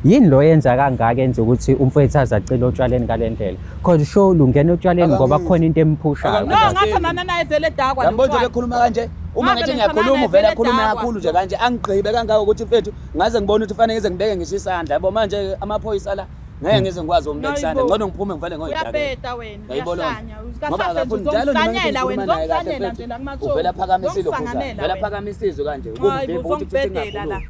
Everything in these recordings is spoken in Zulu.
yini lo yenza kangaka enza ukuthi umfowethu azacile otshwaleni kalendlela because show lungena otshwaleni ngoba kukhona into emphushayo ngathandana naye vele edakwa yabo nje bekhuluma kanje uma ngathi ngiyakhuluma uvela akhuluma kakhulu nje kanje angigqibe kangaka ukuthi mfethu ngaze ngibone ukuthi fanele ngize ngibeke ngisho isandla yabo manje amaphoyisa la ngeke ngize ngikwazi umbeka isandla ngcono ngiphume ngivale ngoyidaka uyabeta wena uyahlanya ngoba akafuni njalo hlanyela wena uzonghlanyela nje la kumathongo uvela phakamisile uvela phakamisizwe kanje ukuvimba ukuthi uthingabhedela la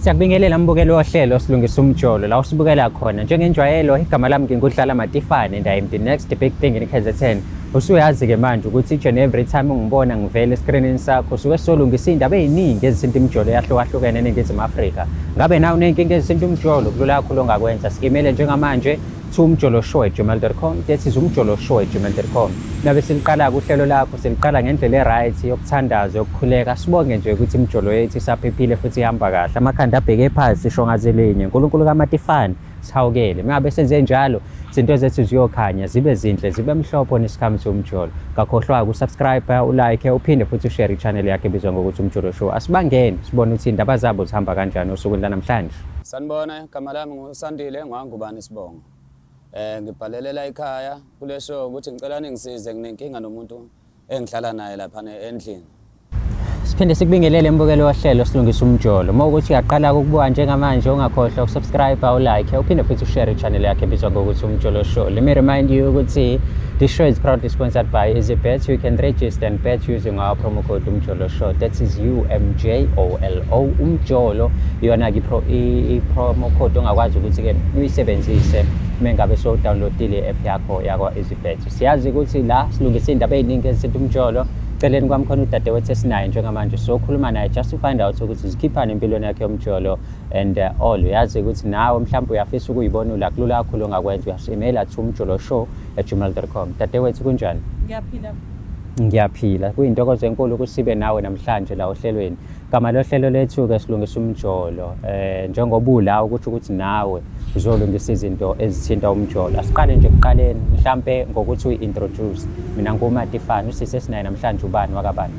Siyakubingelela mbukelo wohlelo silungisa umjolo la usibukela khona njengenjwayelo igama lami ngingudlala Matifane and I am the next big thing in KZN. Usuyazi ke manje ukuthi each and every time ungibona ngivela escreenini sakho usuke solungisa indaba eziningi ezisinto imjolo yahlukahlukene eNingizimu Afrika. Ngabe nawe unenkinga ezisinto umjolo kulula kakhulu ongakwenza sikimele njengamanje umjoloshow@gmail.com that is umjoloshow@gmail.com. Nabe siliqala uhlelo lakho siliqala ngendlela eright yokuthandaza yokukhuleka sibonge nje ukuthi imjolo yethu isaphephile futhi ihamba kahle amakhanda abheke phansi shongazelinye uNkulunkulu kaMatifane sihawukele ngabe senze njalo izinto zethu ziyokhanya zibe zinhle zibe mhlophe nesikhathi somjolo ngakhohlwa ukusubscribe ulike uphinde futhi ushare ichannel yakhe ebizwa ngokuthi umjolo show asibangeni sibone ukuthi indaba zabo zihamba kanjani osukwini lanamhlanje. Sanibona igama lami nguSandile ngwangubani Sibongo. Ngibhalelela ekhaya kule show ukuthi ngicela ningisize nginenkinga nomuntu engihlala naye lapha endlini. Siphinde sikubingelele mbukelo wohlelo silungisa umjolo. Mawukuthi uyaqala ukubuka njengamanje ungakhohlwa ukusubscribe ulike uphinde futhi ushare ichannel yakhe ebizwa ngokuthi umjolo show. Let me remind you ukuthi this show is proudly sponsored by EasyBet. You can register and bet using our promo code umjolo show. That is UMJOLO umjolo. Iyona ke promo code ongakwazi ukuthi ke uyisebenzise mengabe so downloadile app yakho EasyBet. Siyazi ukuthi la silungisa indaba eziningi ezisinto umjolo. Celeni kwami khona udadewethu esinayo njengamanje sokhuluma naye just to find out ukuthi zikhiphani empilweni yakhe yomjolo and all uyazi ukuthi nawe mhlawumbe uyafisa ukuyibona ula kulula kakhulu ongakwenza uyasimela umjoloshow@gmail.com. Dadewethu kunjani? Ngiyaphila kuyintokozo enkulu ukuthi sibe nawe namhlanje la ohlelweni. Gama lohlelo lethu ke silungisa umjolo njengoba ula ukuthi nawe uzolungisa izinto ezithinta umjolo. Asiqale nje kuqaleni mhlambe ngokuthi uintroduce. Mina nguMatifane usise sinaye namhlanje ubani wakabani?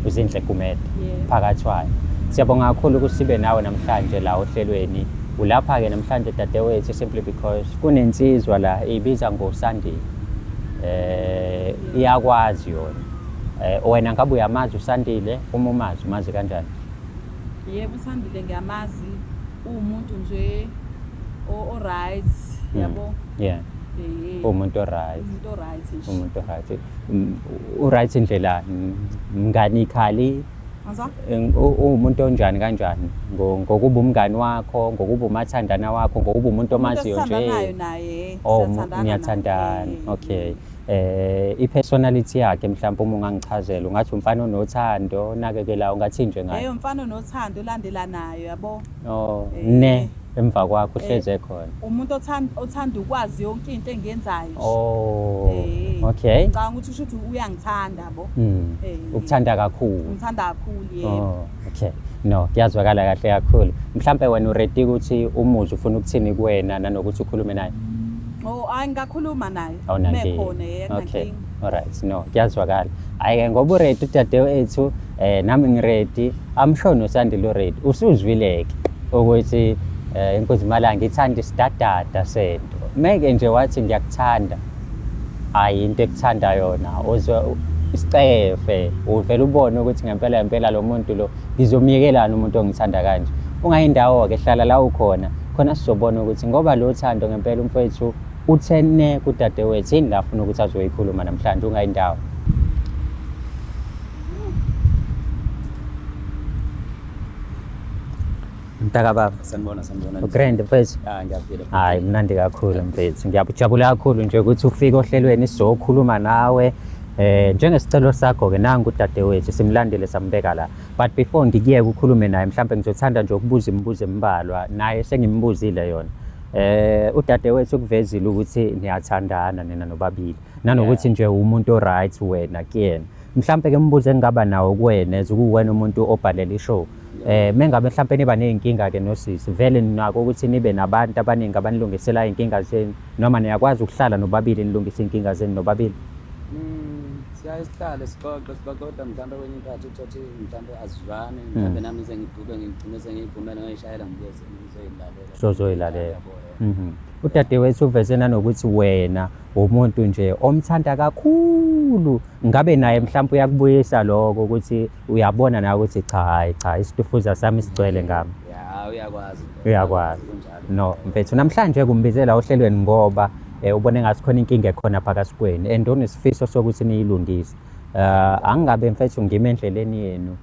Uzinhle Gumede. Phakathi wayo. Siyabonga kakhulu ukuthi sibe nawe namhlanje la ohlelweni. Ulapha ke namhlanje dadewethu simply because kunensizwa la ibiza ngoSandile. Iyakwazi yona. Wena ngabe uyamazi uSandile uma umazi kanjani? Yebo uSandile ngiyamazi umuntu nje o-right yabo. Yeah. Umuntu o-right. Umuntu o-right. U-right indlela mngani khali. Umuntu onjani kanjani ngokuba umngani wakho ngokuba umathandana wakho ngokuba umuntu omaziyo nje naye niyathandana okay ipersonality yakhe mhlawumbe uma ungangichazela ungathi umfana onothando nakekela ungathi nje ngaye umfana onothando ulandelanayo yabo ne emva kwakho uhleze khona umuntu othanda ukwazi yonke into engiyenzayo okay ngicabanga ukuthi usho ukuthi uyangithanda yabo ukuthanda kakhulu ngithanda kakhulu yebo okay no kuyazwakala kahle kakhulu mhlawumbe wena uready ukuthi umuzi ufuna ukuthini kuwena nanokuthi ukhulume naye angakhuluma naye mekhona okay alright no kuyazwakala ayike ngoba uready udadewethu nami ngiready amshono uSandile ready usuzwileke ukuthi inkosi Malanga ngithanda isidadada sento meke nje wathi ngiyakuthanda hayi into ekuthanda yona uzwe isicefe uvela ubone ukuthi ngempela lo muntu lo ngizomyekelana umuntu ongithanda kanje ungayindawo ke hlala la ukhona khona sizobona ukuthi ngoba lo thando ngempela umfowethu uthene kudadewethu yini la ufuna ukuthi azoyikhuluma namhlanje ungayindawo. Mtaka baba sanibona ugrand mfethu ngiyaphila hayi mnandi kakhulu mfethu ngiyabujabula kakhulu nje ukuthi ufike ohlelweni sizokhuluma nawe njengesicelo sakho ke nangu udadewethu simlandile sambeka la but before ngikuyeke ukukhulume naye mhlawumbe ngizothanda nje ukubuza imibuzo embalwa naye sengimbuzile yona udadewethu kuvezile ukuthi niyathandana nina nobabili nanokuthi nje umuntu oright wena kuyena mhlampe ke umbuzo engaba nawo kuwena ukuwena umuntu obhalela ishow mengabe mhlampe niba ney'nkinga ke nosisi vele ninako ukuthi nibe nabantu abaningi abanilungisela iy'nkinga zenu noma niyakwazi ukuhlala nobabili nilungise iy'nkinga zenu nobabili? Siyaye sihlale sixoxe kodwa mhlawumbe kwenye ikhathi uthothi mhlawumbe asizwani mhlawumbe nami ngize ngiguge ngigcine sengiyiphumela ngiyishayela ngizoyilalela sozoyilalela. Udadewethu uveze nanokuthi wena umuntu nje omthanda kakhulu, ngabe naye mhlawumbe uyakubuyisa lokho ukuthi uyabona nawe ukuthi cha isitufuza sami sigcwele ngami? Uyakwazi no mfethu, namhlanje kumbizela ohlelweni ngoba ubone ngathi khona inkinga ekhona phakathi kwenu and unesifiso sokuthi niyilungise. Angingabe mfethu ngime endleleni yenu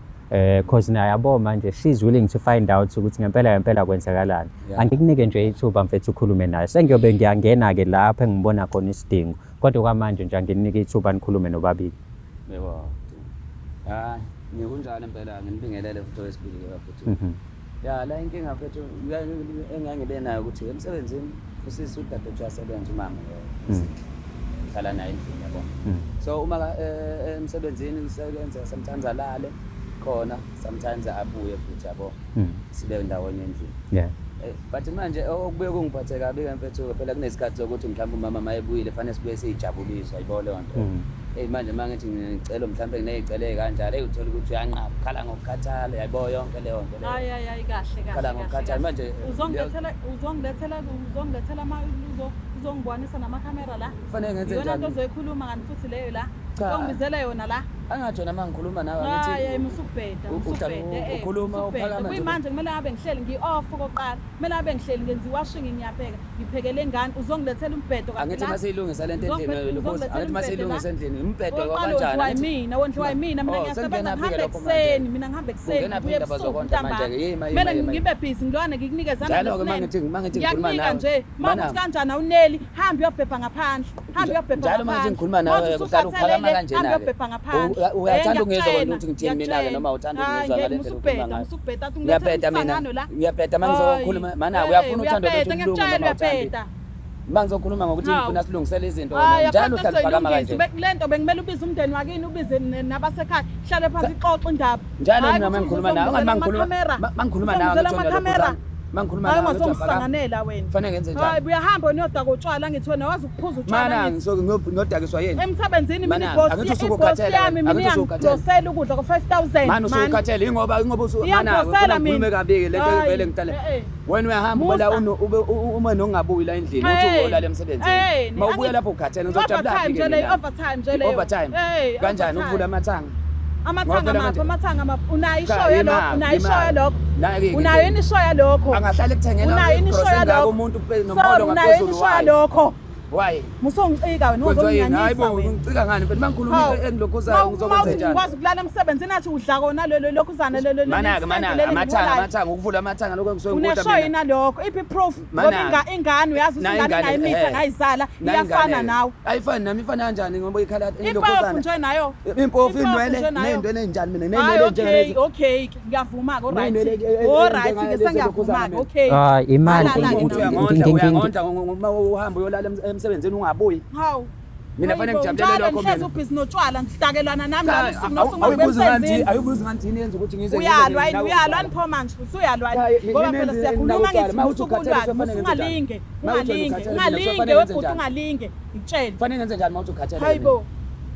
cause naye yabo manje she's willing to find out ukuthi ngempela kwenzakalani. Angikunike nje ithuba mfethu ukhulume naye, sengiyobe ngiyangena-ke lapho engibona khona isidingo, kodwa kwamanje nje anginike ithuba nikhulume nobabili. Yebo. Hayi ngikunjalo impela nginibingelele futhi wesibili-ke futhi. Ya la inkinga mfethu engangibe nayo ukuthi emsebenzini usisi udadewethu uyasebenza umama hlala naye endlini yabo. So uma emsebenzini usebenza sometimes alale khona, sometimes abuye futhi yabo sibe ndawonye endlini. But manje okubuye kungiphathe kabi ke mfethu phela kunesikhathi sokuthi mhlawumbe umama mayebuyile fanele sibuye siyijabulise ayibona leyo nto. Manje mangithi ngicela mhlawumbe ngineyicele kanjalo uthola ukuthi uyanqaba khala ngokukhathala yayibona yonke leyo nto leyo. Hayi kahle. Khala ngokukhathala manje uzongilethela uzongibonisa namakhamera la. Kufanele ngenze njani? Yona nto ozoyikhuluma ngani futhi leyo la. Ongibizela yona la. Angathi wena mangikhuluma nawe ngithi hayi musubheda ukhuluma uphakama nje. Kuyimanje kumele ngabe ngihleli ngi-off koqala. Kumele ngabe ngihleli ngenza iwashing ngiyapheka. Ngiphekele ngane uzongilethela umbhedo kahle. Angithi masiyilungisa lento endlini lobosi. Angithi masiyilungisa endlini umbhedo kanjani? Wondliwa yimina mina ngiyasebenza ngihamba ekuseni. Mina ngihamba ekuseni kuye ebusuku ntambama. Kumele ngibe busy ngilwane ngikunikeza njalo ke mangithi ngikhuluma nawe nje manje kanjani awuneli hamba uyobhebha ngaphandle. Njalo manje ngikhuluma nawe kuhlala uphakama kanjena. Uyobhebha ngaphandle. Uyathanda ungizwa ukuthi ngithini mina noma uthanda ungizwa ngale nto ekhuluma ngayo. Ngiyabheda mangizokhuluma mana uyafuna uthando lwethu ulungu mangizokhuluma ngokuthi ngifuna silungisele izinto njalo uhlala uphakama kanje. Lento bengikumele ubize umndeni wakini ubize nabasekhaya hlale phansi ixoxe indaba. Njalo mina mangikhuluma nawe mangikhuluma nawe mangikhuluma nawe ngizongisanganela wena. Kufanele ngenze njani? Hayi uyahamba uyodaka utshwala ngithi wena wazi ukuphuza utshwala. Mana ngiyodakiswa yini? Emsebenzini mina ibosi yami mina ngidosela ukudla ko-5,000. Mana usukhathele ingoba mana ukhulume kabi lento vele ngitale. Wena uyahamba ubala uma nongabuyi la endlini uthi ulala emsebenzini. Mawubuya lapho ukhathele ngizojabula nje le overtime nje le. Overtime. Kanjani ukuvula amathanga? Amathanga maphi unayo ishoya lokho unayo yini ishoya lokho angahlala ekuthengela unayo yini ishoya lokho umuntu nomholo ngaphezulu lokho why musongicika wena uzonginyanyisa hayibo ngicika ngani mfethu mangikhuluma engilokhuzayo ngizokwenza njani ngikwazi ukulala emsebenzini athi udla kona lokhuzana mana amathanga ukuvula amathanga lokho ngisuke ngikuda mina uneshoyina lokho iphi proof ngoba ingane uyazi usingane ngayimitha ngayizala iyafana nawe ayifani nami ifana kanjani ngoba ikhala ilokhuzana nje nayo impofu indwele nendwele enjani mina nenwele njengezi okay ngiyavuma ko right ke sengiyavuma okay imali uyangondla uma uhamba uyolala emsebenzini ungabuyi. Hawu. Mina fanele ngijabulele lokho mina. Ngihlezi ubhizi notshwala ngihlakelana nami ayubuzi ngathi yini yenza ukuthi ngize uyalwa nipho manje usuyalwa ngoba phela siyakhuluma ngithi ungalinge webhuti ungalinge ngitshela. Fanele ngenze njani mawuthi ukhathele? Hayibo.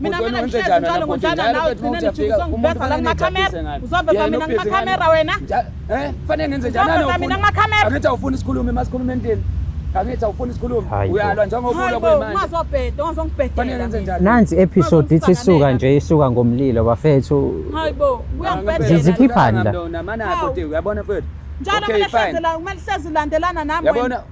Mina ngihlezi njalo ngonjana nawe thina nithi uzongibheka la kumakhamera uzobheka mina kumakhamera wena fanele ngenze njani mina kumakhamera angithi awufuni isikhulume masikhulume endlini angithi awufuni isikhuluma uyalwa njengobulo kwemanje ungazongibhedela fanele ngenze njani nansi episode ithi isuka ngomlilo bafethu hayibo uyangibhedela zikhiphani la mana kodwa uyabona mfethu njalo kumele hlezi landelana nami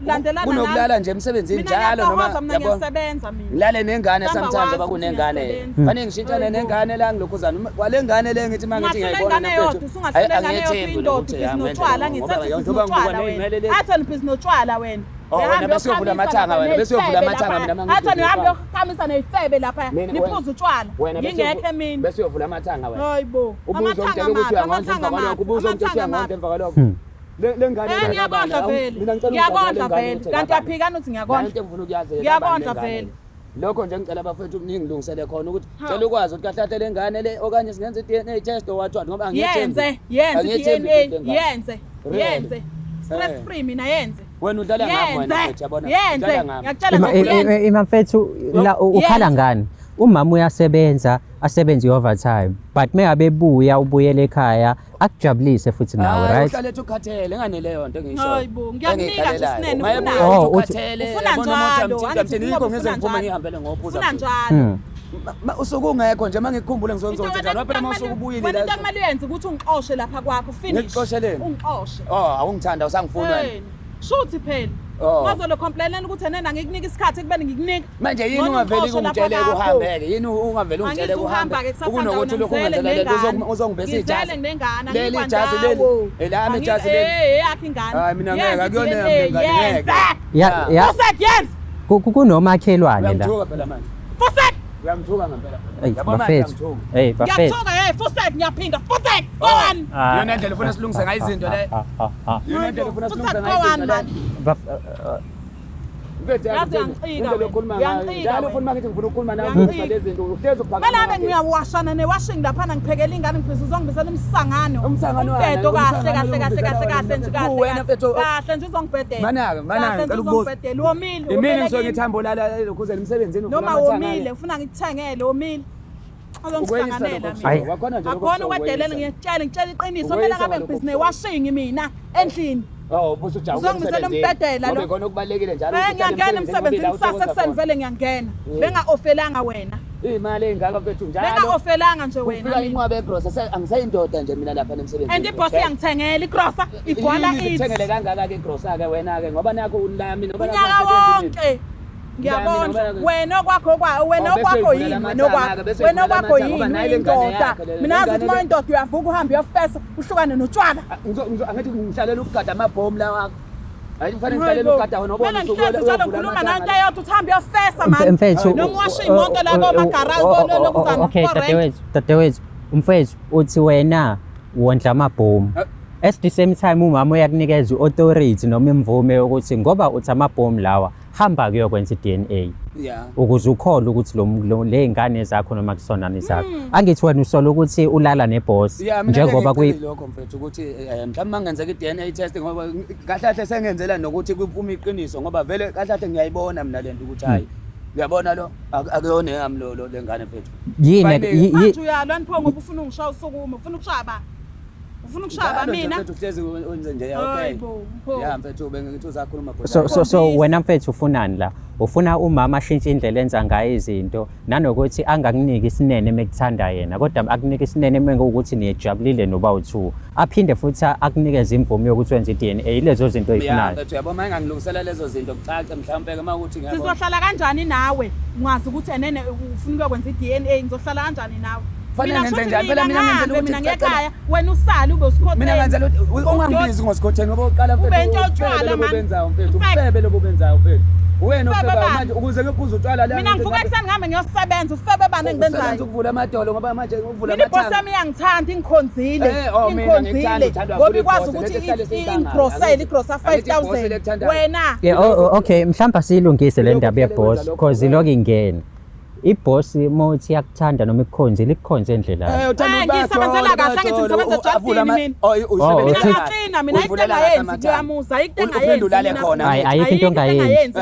landelana kunokulala nje emsebenzini njalo noma ngiyasebenza mina ngilale nengane sometimes abakunengane fanele ngishintshane nengane la ngilokhuzana kwale ngane le ngithi mangithi ngiyayibona nafethu ungahlela indoda notshwala ngithi athi nibhizi notshwala wena wena bese uyovula amathanga mina mangithi athi nihambe uyokhamisa neyifebe lapha niphuza utshwala ngingekho mina bese uyovula amathanga wena hayibo ubuzo umtshela ukuthi uyangondla emva kwalokho ubuzo umtshela uyangondla emva kwalokho lengane ngiyakondla vele kanti uyaphikana uthi ngiyakondla vele lokho nje ngicela abafethu ningilungisele khona ukuthi cela ukwazi ukuthi kahle le ngane le okanye singenza i-DNA test or what ngoba yenze stress free mina yenze wena udlala ngami wena mfethu yabona yenze ngiyakutshela imafethu la ukhala ngani umama uyasebenza asebenza i-overtime but mengabe buya ubuyele ekhaya akujabulise futhi nawe right uhlale ethi ukhathele ngane leyo nto engiyisho hayibo ngiyakunika nje sinene ufuna njalo ngize ngiphume ngihambele ngophuza ufuna njalo usuku ungekho nje mangikukhumbule ngizokwenza njalo waphela masuku ubuyile la wena kumele uyenze ukuthi ungiqoshe lapha kwakho finish ngikuqosheleni ungiqoshe awungithanda usangifuna wena shuthi phela ngazolo complainela ukuthi nena ngikunika isikhathi ekubeni ngikunika manje yini ungaveli ungitshele kuhambeke yini ungaveli ungitshele kuhambe ukunokuthi lokho ungenzela lento uzongibesa ijazi leli ijazi leli elami ijazi leli yakho ingane hayi mina ngeke akuyona ngeke ya kunomakhelwane la ngiyamthuka phela manje Fuset ngiyamthuka ngempela yabona bafethu bafethu Fuset ngiyaphinda Fuset go on yona ndlela ufuna silungise ngayo izinto le yona ndlela ufuna silungise ngayo izinto le mfethu indlela okhuluma ngayo njalo ufuna ngithi ngifuna ukukhuluma nawe ngizale izinto uhlezi uphakama Malabe ngiyawashana newashing lapha ngiphekela ingane ngifisa uzongibisela umsangano umbedo kahle nje uzongibhedela manaka ngicela ukubuza womile imini ngisuke ngithambo lala lokhuze emsebenzini noma womile ufuna ngikuthengele womile azongisanganela mina akhona ukwedelela ngiyakutshela iqiniso kumele ngabe ngibhizinesi washing mina endlini busu jawu uzongibisela umbhedela lo khona kubalekile njalo ngiyangena emsebenzini kusasa ekuseni vele ngiyangena benga-ofelanga wena imali engaka mfethu njalo benga-ofelanga nje wena ufika inqwabe egrosa angisayindoda nje mina lapha nemsebenzini and ibhosi iyangithengela igrosa igwala ithengele kangaka-ke igrosa-ke wena-ke ngoba nakho unami unyaka wonke ngiyabona wena okwakho yini wena okwakho yini uyindoda mina yazi ukuthi uma uyindoda uyavuka uhambe uyofesa uhlukane notshwala angithi ngihlalela ukugada amabhomu la wakho hayi kufanele ngihlalela ukugada wona ubona njalo ngikhuluma nanto eyodwa uthi hambe uyofesa manje mfethu noma uwasha imoto la komagaraji lokuzana okay dadewethu umfethu uthi wena wondla amabhomu at the same time umama uyakunikeza i-authority noma imvume yokuthi ngoba uthi amabhomu lawa hamba kuyokwenza i-DNA ukuze ukhole ukuthi le ngane zakho noma kusonani zakho angithi wena usola ukuthi ulala neboss njengoba lokho mfethu ukuthi mhlawumbe mangenzeka i-DNA test ngoba kahle sengenzela nokuthi kuphume iqiniso ngoba vele kahle ngiyayibona mina lento ukuthi hayi uyabona lo akuyona yami lo lengane mfethu yini uyalwa nipho ngoba ufuna ungishaya usukuma ufuna ukushaya ba ufuna ukushaya mina mfethu uhlezi wenze nje okay ya mfethu bengithi uzakhuluma so wena mfethu ufunani la ufuna umama ashintshe indlela enza ngayo izinto nanokuthi angakuniki isinene mekuthanda yena kodwa akunika isinene mengokuthi niyejabulile noba u2 aphinde futhi akunikeze imvume yokuthi wenze i-DNA ilezo zinto oyifunayo mfethu yabona ngangilungisela lezo zinto kucace mhlawumbe ke mawukuthi ngiyabona sizohlala kanjani nawe ungazi ukuthi enene ufuna ukwenza i-DNA ngizohlala kanjani nawe fanele ngenze njani phela mina ngekhaya wena usale ube usikhotheni mina ngenzela ungangibizi ngosikhotheni ngoba uqala mfethu ube into otshwala benzayo mfethu ufebe lobo benzayo mfethu wena ufebe manje ukuze ngiphuze utshwala la mina ngivuka ekuseni ngihambe ngiyosebenza ufebe bani engibenzayo ukuvula amadolo ngoba manje uvula amathanga mina ibhosi yami iyangithanda ingikhonzile ngoba ikwazi ukuthi igrosa 5000 wena okay mhlawumbe siyilungise le ndaba yeboss cause iloko ingena ibhosi mothi yakuthanda noma ikukhonzile ikukhonze endlela ngisebenzela kahle ngithi ngisebenza ejobini mina mina ikutenga yenzi kuyamuza ikutenga yenzi ayikho into ongayenzi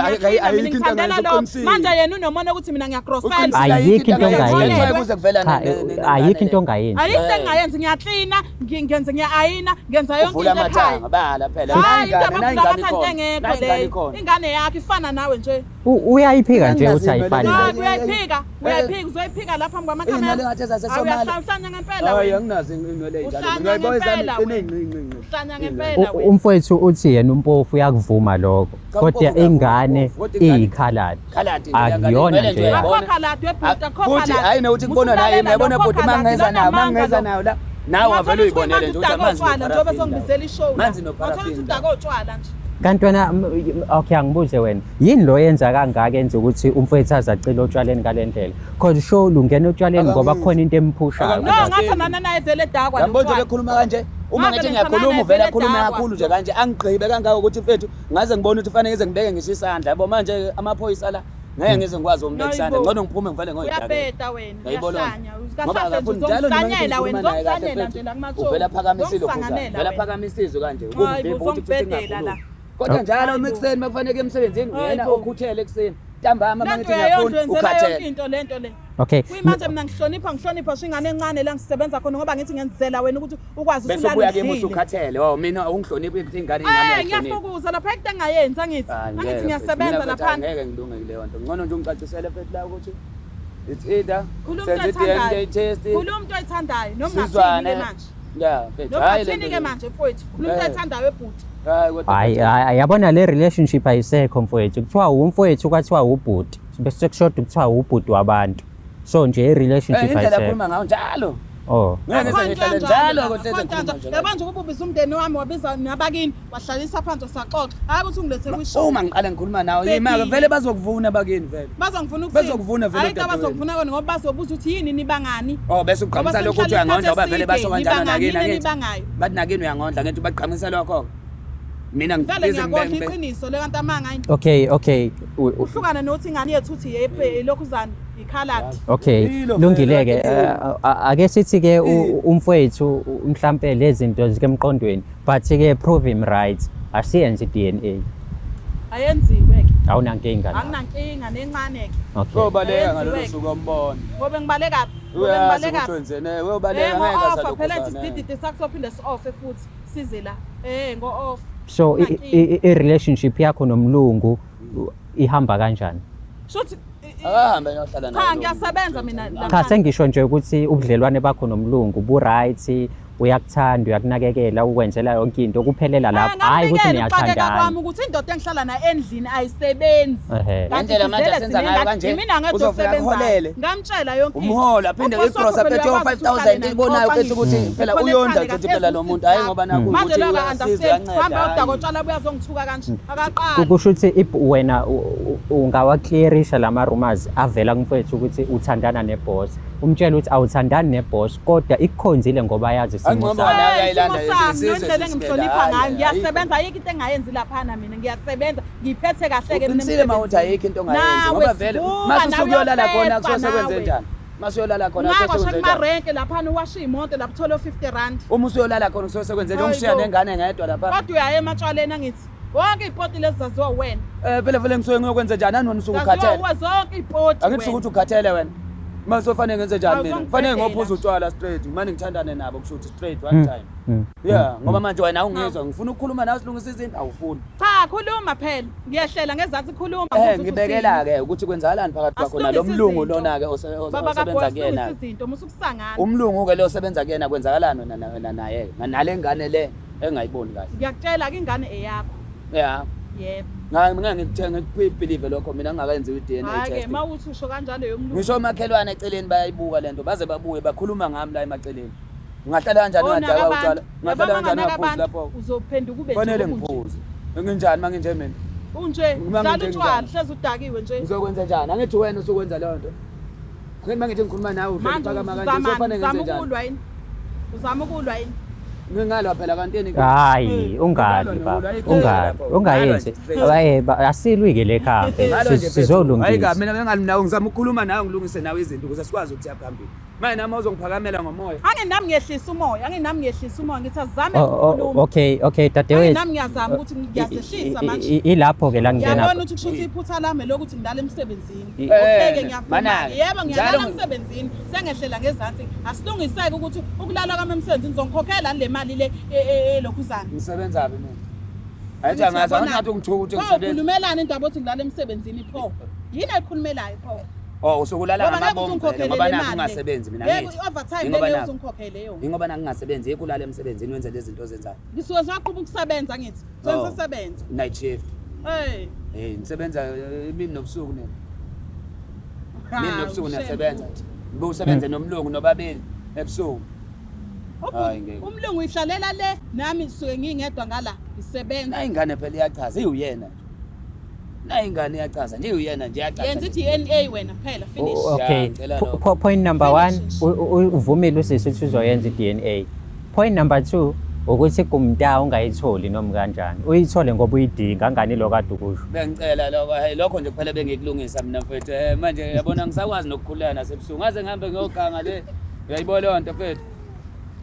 manje yena unomona ukuthi mina ngiyagrosela ayikho into ongayenzi ayikho into ongayenzi ayikho into engayenzi ngiyaklina ngenze ngiya-ayina ngenza yonke into ekhaya ingane yakho ifana nawe nje uyayiphika nje uthi ayifani uyayiphika uzoyiphika lapha phambi kwamakhamera awuyahlanya ngempela hayi anginazi inwele enjalo ngiyayibona uhlanya ngempela umfowethu uthi yena umpofu uyakuvuma lokho kodwa ingane iyikhaladi akuyona nje akukhaladi webhuta futhi hayi nokuthi kubona naye uyabona bhuti mangeza nayo la nawe avele uyibonele nje ukuthi amanzi njobe songibizela ishow manzi noparafini udakotshwala nje kanti wena okay angibuze wena yini lo yenza kangaka enza ukuthi umfowethu azacila otshwaleni ngalendlela cause show lungena otshwaleni ngoba kukhona into emphushayo no ngathi nana naye vele edakwa yambona bekhuluma kanje uma ngithi ngiyakhuluma uvela akhuluma kakhulu nje kanje angigqibe kangaka ukuthi mfethu ngaze ngibone ukuthi fanele ngize ngibeke ngisho isandla yabo manje amaphoyisa la ngeke ngize ngikwazi umbeka isandla Hayibo. ngcono ngiphume ngivale ngoyidake Uyabheda wena. Yayibona. Uyahlanya. ngoba Kahle akafuni njalo uzongihlanyela wena. ngikhuluma naye kahle Uzongihlanyela mfethu. nje la kuma-show. Uvela phakamise lokho Uzongisanganela vela wena. phakamise izwi kanje Hayibo, ukumvimba ukuthi uzongibhedela la. kodwa njalo Hayibo. ekuseni makufanele emsebenzini uyena Hayibo. okhuthele ekuseni ntambama Lento mangithi uyayonto ngiyafuna wenzela yonke ukhathele into lento le. Okay. Kuyimanje mina ngihlonipha shingane encane la ngisebenza khona ngoba ngithi ngiyenzela wena ukuthi ukwazi bese ukulala ubuya kimi udlile. usukhathele mina ungihloniphi ingane ingane Ngiyafukuza lapha ekade engayenza ngithi. Angithi ngiyasebenza lapha. ngeke ngilunge kuleyo nto ngcono nje ungicacisele fethu la ukuthi it's either Khuluma umuntu senze i-DNA oyithandayo. test Khuluma umuntu oyithandayo noma sizwane ungathini manje. yeah fethu Noma hayi ungathini ke manje mfowethu. Khuluma umuntu oyithandayo ebhuti. hayi kodwa Hayi yabona le relationship ayisekho mfowethu. Kuthiwa umfowethu kwathiwa ubhuti. Bese kushoda kuthiwa ubhuti wabantu. So nje i-relationship indlela ayisekho. akhuluma ngayo njalo Oh. ngeke ngihlale njalo kodwa ngikhuluma nje Yabanje ukububisa umndeni wami wabiza nabakini wahlalisa phansi saxoxa. Hayi ukuthi ungilethe kwishow. uma ngiqala ngikhuluma nawe yima vele bazokuvuna bakini vele Bazongifuna ukuthini? Bazokuvuna vele Hayi dadewenu. bazokuvuna kona ngoba bazobuza ukuthi yini nibangani. oh bese uqhamisa lokho uthi uyangondla ngoba vele basho kanjalo nakini angithi nibangayo. bathi nakini uyangondla ngithi baqhamisa lokho mina Vele ngibize ngiyakhohlwa iqiniso lekanti amanga Okay. uhlukana nothi ingane yethu uthi yephe lokhuzana ikhaladi. Okay. Yilo Lungile-ke vele, ake sithi-ke umfowethu mhlampe lezi zinto zikemqondweni but-ke prove him right asiyenze i-DNA. Ayenziwe ke. Awunankinga. Anginankinga nencane ke. Okay. Uyobaleka ngalolu suku ombona Ngobe ngibaleka. uyazi ukuthi wenzene uyobaleka ngeke Ngo-offer asalokhu phela uzana. isidididi sakusophinde si-offe futhi size la. Ngo-offer. So i-relationship yakho nomlungu ihamba kanjani? Shuthi akahambe nohlala cha ngiyasebenza mina la. Cha sengisho nje ukuthi ubudlelwane bakho nomlungu bu-right, uyakuthanda, uyakunakekela, ukwenzela yonke into kuphelela lapho. Hayi ukuthi niyathandana. kwami ukuthi indoda engihlala nayo endlini ayisebenzi. Ehe. Ngendlela manje asenza ngayo kanje, Mina ngeke uzofika dosebenza. kuholele. Ngamtshela yonke into. umholo aphinde ngiprosa phethe 5000 ibonayo phethe ukuthi phela uyonda phethe phela lo muntu hayi ngoba naku Manje ukuthi lo uyasiza ka-understand hamba uyanceda udakotshela buyazongithuka kanje akaqala. Kusho ukuthi wena ungawaclearisha lama-rumors avela kumfowethu ukuthi uthandana ne-boss. Umtshela ukuthi awuthandani ne-boss kodwa ikukhonzile ngoba yazi isimo Angcono sakho. nawe uyayilanda Isimo sami isizwe ngendlela sisibhedla, engimhlonipha hayi, ngayo hayi. ngiyasebenza ayikho into engayenzi laphana mina ngiyasebenza ngiphethe kahle-ke uqinisile mawuthi ayikho into ongayenzi ngoba vele mase usukuyolala khona kusesekwenze njani mase uyolala khona Ngakho kusesekwenze njani kumarenke laphana uwasha imoto lapho uthola 50 rand. uma usuyolala khona kusesekwenze njani ungishiya Hayibo. nengane ngedwa lapha Kodwa uyaye ematshwaleni angithi wonke ipoti lezi zaziwa wena. phela vele ngisuke ngiyokwenza njani anoni usuke ukhathele Zaziwa zonke ipoti. angithi sukuthi ukhathele wena mase ufanele ngenze njani mina Awuzongibhedela. kufanele ngophuza utshwala straight manje ngithandane nabo kusho ukuthi straight one time yeah ngoba manje wena awungizwa ngifuna ukukhuluma nawe silungisa izinto awufuni Cha khuluma phela ngiyahlela ngezansi khuluma ngizwe ukuthi ngibekela ke ukuthi kwenzakalani phakathi kwakho nalo mlungu lona ke osebenza kuyena izinto musukusangana. umlungu ke lo osebenza kuyena kwenzakalani wena naye nale ngane le engayiboni kahle Ngiyakutshela ke ingane eyakho. yeah Yebo. ngeke ngikubelieve lokho mina ngingakayenziwa i-DNA Hayi ke test mawuthi usho kanjalo yomlungu. ngisho umakhelwane eceleni bayayibuka lento baze babuye bakhuluma ngami la emaceleni ngahlala kanjani ngadala utshwala ngahlala kanjani ngaphuza lapho uzophenduka ube fanele nje ngiphuze nginjani manje mina unje Uma dlala nginje utshwala njani? hlezi udakiwe nje. ngizokwenza njani angithi wena usukwenza leyo nto ngithi ngikhuluma nawe Manje uhlala kanje uzofanele uzama ngenze njani ukulwa yini? Uzama ukulwa yini? ngingalwa phela kantini Hayi ungali baba ungayenzi asilwi-ke le khambe hayi sizolungisa. ka mina bengali nawe ngizama ukukhuluma nawe ngilungise nawe izinto ukuze sikwazi ukuthi siyaphambili manje nami uzongiphakamela ngomoya Anginami ngiyehlisa umoya, anginami ngiyehlisa umoya ngithi azame ukukhuluma. Okay dadewethu Anginami ngiyazama ukuthi ngiyazehlisa manje. ilapho-ke la ngingena Ngiyabona ukuthi kushuthi iphutha lami lokuthi ngidala emsebenzini. Eh, Okay-ke ngiyafuna. manake, Yebo ngiyalala njalo- emsebenzini. Sengehlela ngezansi. Asilungiseke ukuthi ukulala kwami emsebenzini ngizongikhokhela le mali le lokhuzana. ngisebenza phi mina ayithi angazi angathi ungithuka ukuthi ngisebenza Khulumelana indaba othi ngidala emsebenzini pho. Yini ayikhulumelayo pho? oh usukulala Ngoba ngeke ngamabombo uzungikhokhele ngoba le naku mali. ungasebenzi mina Yebo ngithi i-overtime Ingoba leyo naku. uzungikhokhele yona. ingoba naku ngingasebenzi ekulala emsebenzini wenze lezi zinto ozenzayo Ngisuke saqhuba ukusebenza ngithi. Sengisebenza. night shift Hey. ngisebenza imini nobusuku nini Ha, mina nobusuku ushem. niyasebenza ubusebenze nomlungu nobabili ebusuku Hayi, ngeke. Umlungu uyihlalela le nami suke ngingedwa ngala isebenza. nayi ingane phela iyachaza iwuyena nayi ingane iyachaza nje uyena nje iyachaza Yenza i-DNA wena phela finish. Okay, ngicela lokho. point number 1 Finish. uvumile usisi ukuthi uzoyenza i-DNA. Point number 2 ukuthi kumta ungayitholi noma kanjani uyithole ngoba uyidinga ngani lo kade ukusho Bengicela lokho hey lokho nje kuphela bengikulungisa mina mfethu manje yabona ngisakwazi nokukhulana nasebusuku ngaze ngihambe ngiyoganga le uyayibona leyo nto mfethu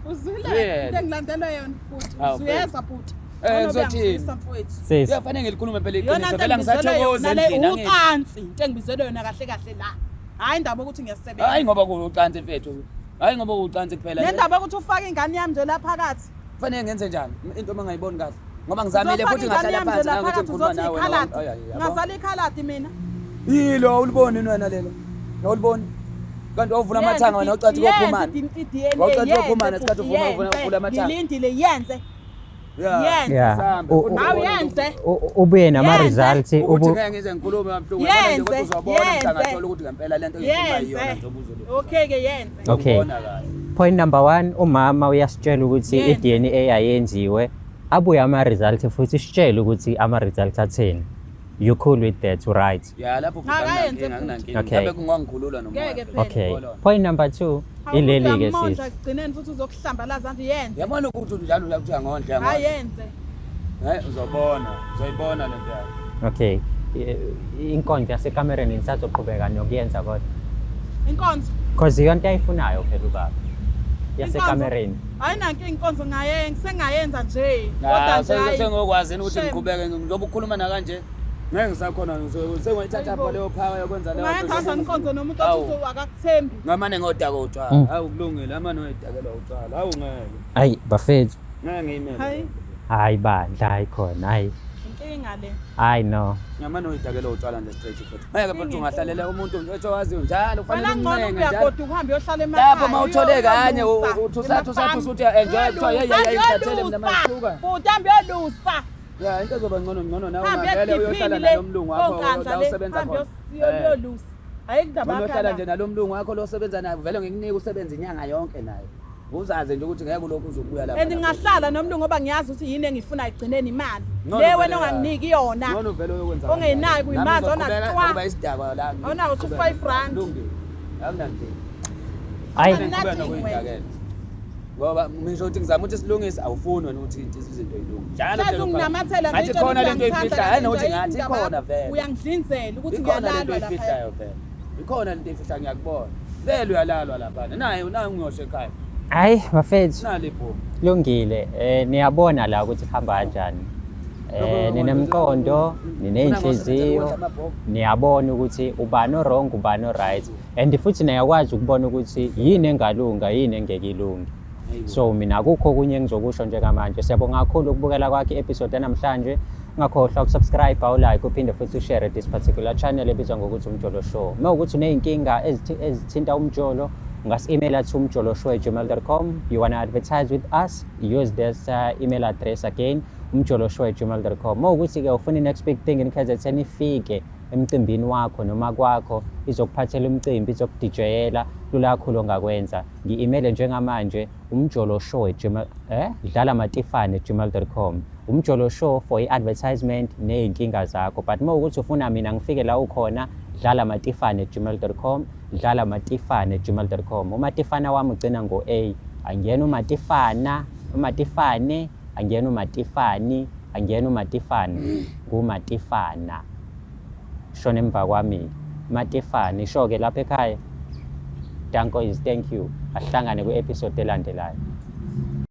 Uzwile into engilandela yona futhi uyeza futhi ngizothini sis kufanele ngilikhulume phela yona iqiniso phela ngisathokoza le ucansi into engibizelwe yona kahle kahle la hayi indaba ukuthi ngiyasebenza hayi ngoba kuucansi mfethu hayi ngoba kuucansi kuphela nendaba ukuthi ufake ingane yami nje la phakathi kufanele ngenze njani into mangayiboni kahle ngoba ngizamile futhi ngahlala phansi ngathi ngikhuluma nawe ngazala ikhaladi mina yilo uliboni wena lelo awuliboni kanti wavula amathanga wena ucathi kophumana wawucathi kophumana sikhathi uvula amathanga ngilindile yenze yeah awuyenze ubuye nama results ubuthi ngeke ngize ngikhulume kabuhlungu nje kodwa uzobona mthangathola ukuthi ngempela lento iyikhuluma yiyona nje obuzolo okay ke yenze okay point number 1 umama uyasitshela ukuthi iDNA ayenziwe abuye ama results futhi sitshela ukuthi ama results atheni you cool with that right yeah lapho kungankinga ngabe kungangikhulula noma okay point number 2 ileli ke sis agcineni futhi uzokuhlambalaza nje yenze yabona ukuthi njalo la kuthi angondla ayenze uzoyibona lento yakho okay inkonzo yasekamereni nisazoqhubeka nokuyenza kodwa inkonzo because yonke ayifunayo phela ubaba yasekamereni hayi nanke inkonzo sengayenza nje kodwa nje sengokwazi ukuthi ngiqhubeke njengoba ukukhuluma na kanje ngeke ngisakhona sengiyithatha lapho leyo power yokwenza leyo nto ngayenza inkonzo nomuntu othi akakuthembi ngamane ngodaka utshwala hawu kulungile amane oyidakelwa utshwala hawu ngeke hayi bafethu ngeke ngiyimele hayi bandla ayikhona hayi inkinga le hayi no ngamane oyidakelwa utshwala nje straight futhi ngeke futhi ungahlalela umuntu etho waziyo njalo kufanele ufanele ngcono uyagoda uhambe uyohlala emakhaya lapho mawuthole kanye uthathu usuthi enjoy kuthiwa yayayayithathele mina masuka futhi hambe yolusa ya into ezoba ngcono nawe ungavele uyohlala nalomlungu wakho la usebenza khona yolusa hayi kudaba uyohlala nje nalomlungu wakho lo usebenza naye vele ngikunika usebenza inyanga yonke naye uzaze nje ukuthi ngeke lokhu uzobuya lapha ngingahlala nomlungu ngoba ngiyazi ukuthi yini engifuna igcineni imali le wena onganginiki yona ngcono vele uyokwenza ongenayo kuyimali ona ngoba isidakwa la ona uthi 5 rand akunanto hayi ngoba ngisho ukuthi ngizama ukuthi silungise awufuni wena ukuthi izinto yilungu njalo phela unginamathela ngathi khona lento ifihlayo hayi nokuthi ngathi khona vele uyangidlinzela ukuthi ikhona lento ngiyalalwa lapha ifihlayo vele ikhona lento ifihlayo ngiyakubona vele uyalalwa lapha naye ngiyosho ekhaya hayi bafethu nalipho lungile niyabona la ukuthi hamba kanjani ninemqondo ninenhliziyo niyabona ukuthi ubani wrong ubani right and futhi niyakwazi ukubona ukuthi yini engalunga yini engeke ilunge so mina akukho kunye engizokusho njengamanje siyabonga kakhulu ukubukela kwakhe episode namhlanje ungakhohlwa ukusubscribe like uphinde futhi ushare this particular channel ebizwa ngokuthi Umjolo Show mawukuthi uneyinkinga ezithinta umjolo ungas-email at umjoloshow@gmail.com you want to advertise with us use this email address again umjoloshow@gmail.com mawukuthi-ke ufuna i-next big thing in KZN ifike emcimbini wakho noma kwakho izokuphathela umcimbi izokudijeyela lula kakhulu ongakwenza ngi-email njengamanje umjoloshow@dlala-matifane@gmail.com umjolo show for i-advertisement ney'nkinga zakho but mawukuthi ufuna mina ngifike la ukhona dlala-matifane@gmail.com dlala-matifane@gmail.com umatifana wami ugcina ngo-a angiyena umatifane angiyena umatifani angiyena umatifane ngumatifana shona emva kwami matifane isho-ke lapha ekhaya danko is thank you asihlangane kwi-episode elandelayo